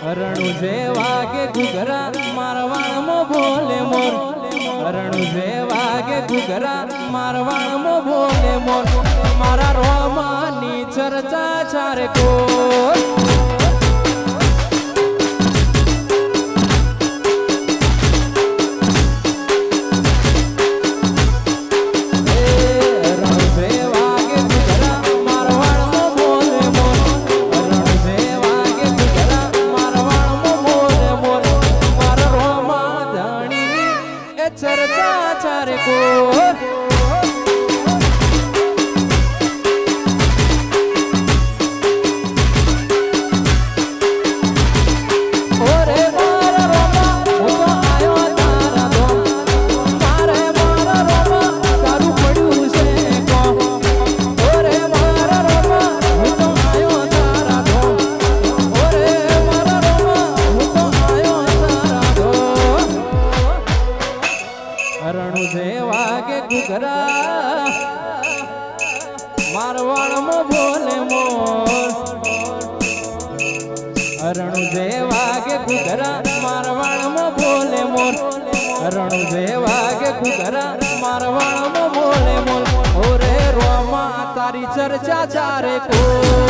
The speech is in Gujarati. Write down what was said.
રણુ જેવા કે ઘુઘરા મારવાણમાં બોલે મોર રણુ જેવા કે ઘુઘરા મારવાણમાં બોલે મોર મારા રોમાની ચર્ચા ચારે કોર चर्चा चारे कोर ओरे मारा रोमा હું આયો તારા ધોમ મારે મારા રોમા તારું પડ્યું છે કો ઓરે મારા રોમા હું આયો તારા ધોમ ઓરે મારા રોમા હું આયો તારા ધોમ રણુ જેવા કે ઘુઘરા મારવાણમાં બોલે મોર રણુ જેવા કે ઘુઘરા મારવાણમાં બોલે મોર રણુ જેવા કે ઘુઘરા મારવાણમાં બોલે મોર ઓરે રોમા તારી ચર્ચા ચારે કો